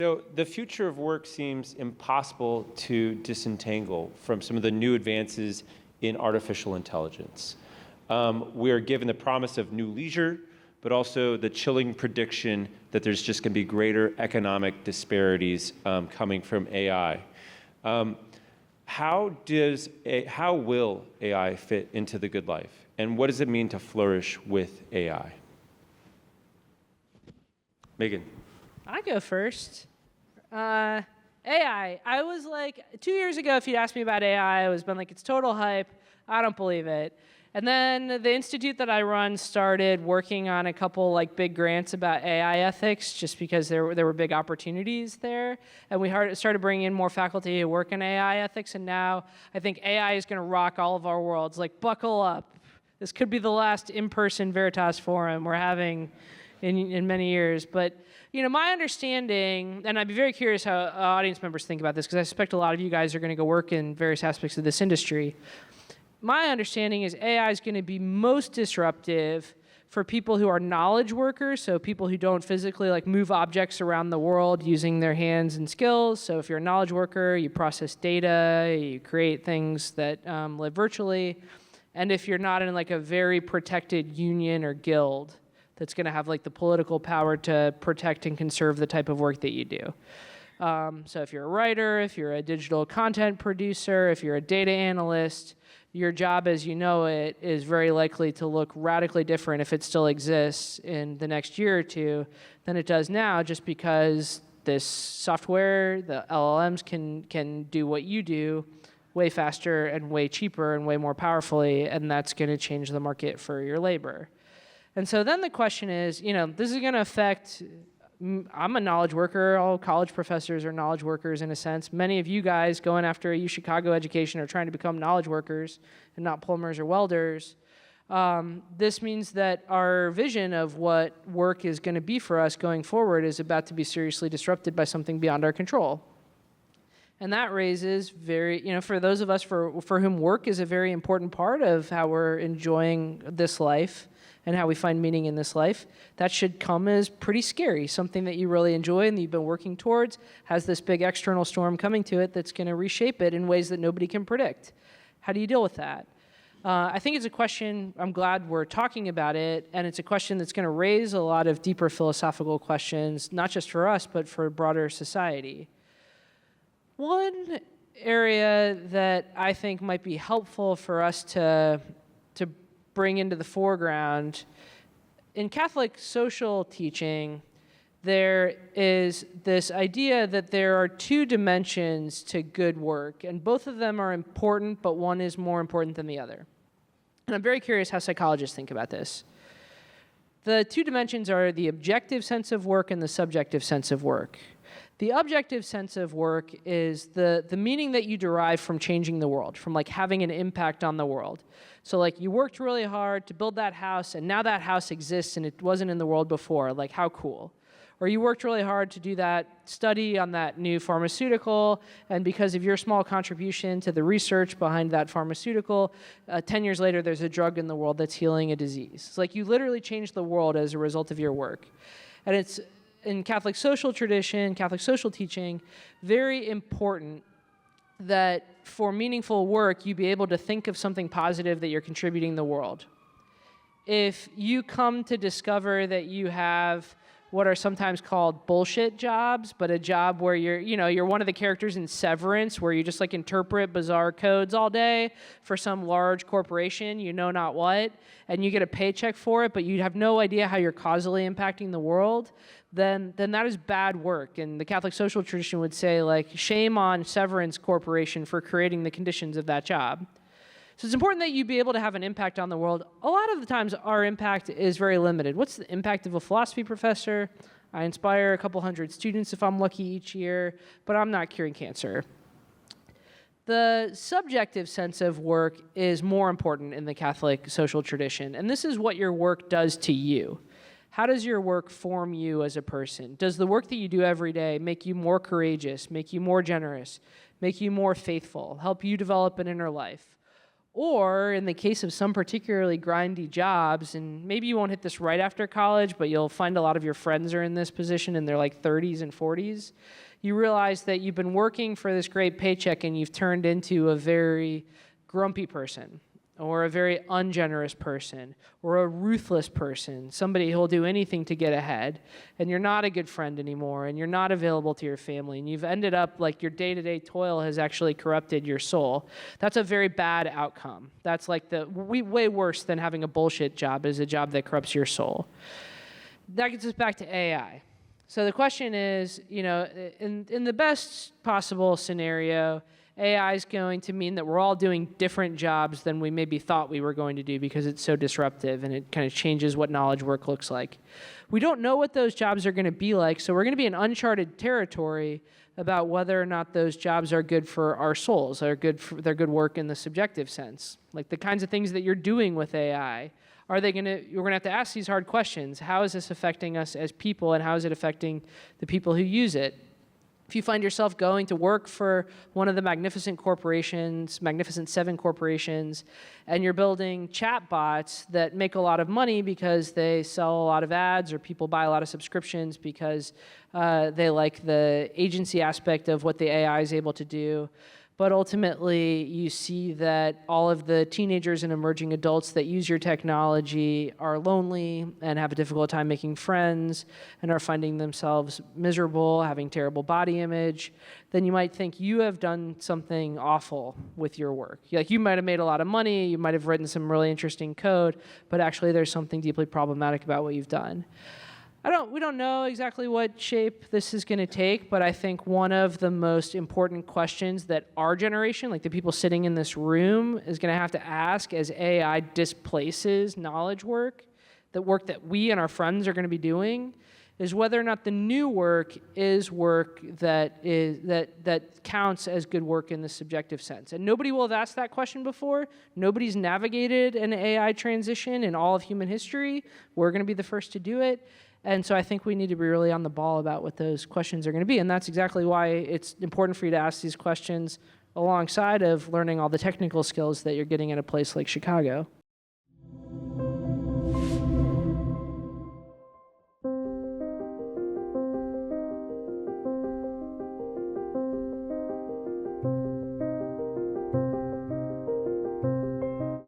So the future of work seems impossible to disentangle from some of the new advances in artificial intelligence. We are given the promise of new leisure, but also the chilling prediction that there's just going to be greater economic disparities coming from AI. How will AI fit into the good life? And what does it mean to flourish with AI? Meghan. I go first. AI. I was like, 2 years ago, if you'd asked me about AI, I was been like, it's total hype. I don't believe it. And then the institute that I run started working on a couple like big grants about AI ethics, just because there were big opportunities there. And we started bringing in more faculty who work in AI ethics. And now I think AI is going to rock all of our worlds. Like, buckle up. This could be the last in-person Veritas forum we're having in many years. But my understanding, and I'd be very curious how audience members think about this, because I suspect a lot of you guys are going to go work in various aspects of this industry. My understanding is AI is going to be most disruptive for people who are knowledge workers, so people who don't physically move objects around the world using their hands and skills. So if you're a knowledge worker, you process data, you create things that live virtually. And if you're not in a very protected union or guild that's going to have the political power to protect and conserve the type of work that you do. So if you're a writer, if you're a digital content producer, if you're a data analyst, your job as you know it is very likely to look radically different, if it still exists, in the next year or two than it does now, just because this software, the LLMs can do what you do way faster and way cheaper and way more powerfully, and that's going to change the market for your labor. And so then the question is, this is going to affect, I'm a knowledge worker, all college professors are knowledge workers in a sense. Many of you guys going after a UChicago education are trying to become knowledge workers and not plumbers or welders. This means that our vision of what work is going to be for us going forward is about to be seriously disrupted by something beyond our control. And that raises for those of us for whom work is a very important part of how we're enjoying this life and how we find meaning in this life, that should come as pretty scary. Something that you really enjoy and that you've been working towards has this big external storm coming to it that's going to reshape it in ways that nobody can predict. How do you deal with that? I think it's a question, I'm glad we're talking about it, and it's a question that's going to raise a lot of deeper philosophical questions, not just for us, but for broader society. One area that I think might be helpful for us to bring into the foreground, in Catholic social teaching, there is this idea that there are two dimensions to good work, and both of them are important, but one is more important than the other. And I'm very curious how psychologists think about this. The two dimensions are the objective sense of work and the subjective sense of work. The objective sense of work is the meaning that you derive from changing the world, from having an impact on the world. So you worked really hard to build that house, and now that house exists and it wasn't in the world before. How cool. Or you worked really hard to do that study on that new pharmaceutical, and because of your small contribution to the research behind that pharmaceutical, 10 years later there's a drug in the world that's healing a disease. It's you literally changed the world as a result of your work. And it's, in Catholic social tradition, Catholic social teaching, very important that for meaningful work, you be able to think of something positive that you're contributing to the world. If you come to discover that you have what are sometimes called bullshit jobs, but a job where you're one of the characters in Severance, where you just interpret bizarre codes all day for some large corporation, not what, and you get a paycheck for it, but you have no idea how you're causally impacting the world, then that is bad work. And the Catholic social tradition would say, shame on Severance Corporation for creating the conditions of that job. So it's important that you be able to have an impact on the world. A lot of the times our impact is very limited. What's the impact of a philosophy professor? I inspire a couple hundred students if I'm lucky each year, but I'm not curing cancer. The subjective sense of work is more important in the Catholic social tradition, and this is what your work does to you. How does your work form you as a person? Does the work that you do every day make you more courageous, make you more generous, make you more faithful, help you develop an inner life? Or in the case of some particularly grindy jobs, and maybe you won't hit this right after college, but you'll find a lot of your friends are in this position in their like 30s and 40s, you realize that you've been working for this great paycheck and you've turned into a very grumpy person, or a very ungenerous person, or a ruthless person, somebody who'll do anything to get ahead, and you're not a good friend anymore, and you're not available to your family, and you've ended up like your day-to-day toil has actually corrupted your soul. That's a very bad outcome. That's like way worse than having a bullshit job is a job that corrupts your soul. That gets us back to AI. So the question is, in the best possible scenario, AI is going to mean that we're all doing different jobs than we maybe thought we were going to do because it's so disruptive and it kind of changes what knowledge work looks like. We don't know what those jobs are going to be like, so we're going to be in uncharted territory about whether or not those jobs are good for our souls, they're good work in the subjective sense. Like the kinds of things that you're doing with AI, we're going to have to ask these hard questions. How is this affecting us as people, and how is it affecting the people who use it? If you find yourself going to work for one of the Magnificent Seven corporations, and you're building chatbots that make a lot of money because they sell a lot of ads or people buy a lot of subscriptions because they like the agency aspect of what the AI is able to do, but ultimately you see that all of the teenagers and emerging adults that use your technology are lonely and have a difficult time making friends and are finding themselves miserable, having terrible body image, then you might think you have done something awful with your work. Like you might have made a lot of money, you might have written some really interesting code, but actually there's something deeply problematic about what you've done. We don't know exactly what shape this is going to take, but I think one of the most important questions that our generation, like the people sitting in this room, is going to have to ask as AI displaces knowledge work, the work that we and our friends are going to be doing, is whether or not the new work is work that counts as good work in the subjective sense. And nobody will have asked that question before. Nobody's navigated an AI transition in all of human history. We're going to be the first to do it. And so I think we need to be really on the ball about what those questions are going to be. And that's exactly why it's important for you to ask these questions alongside of learning all the technical skills that you're getting at a place like Chicago.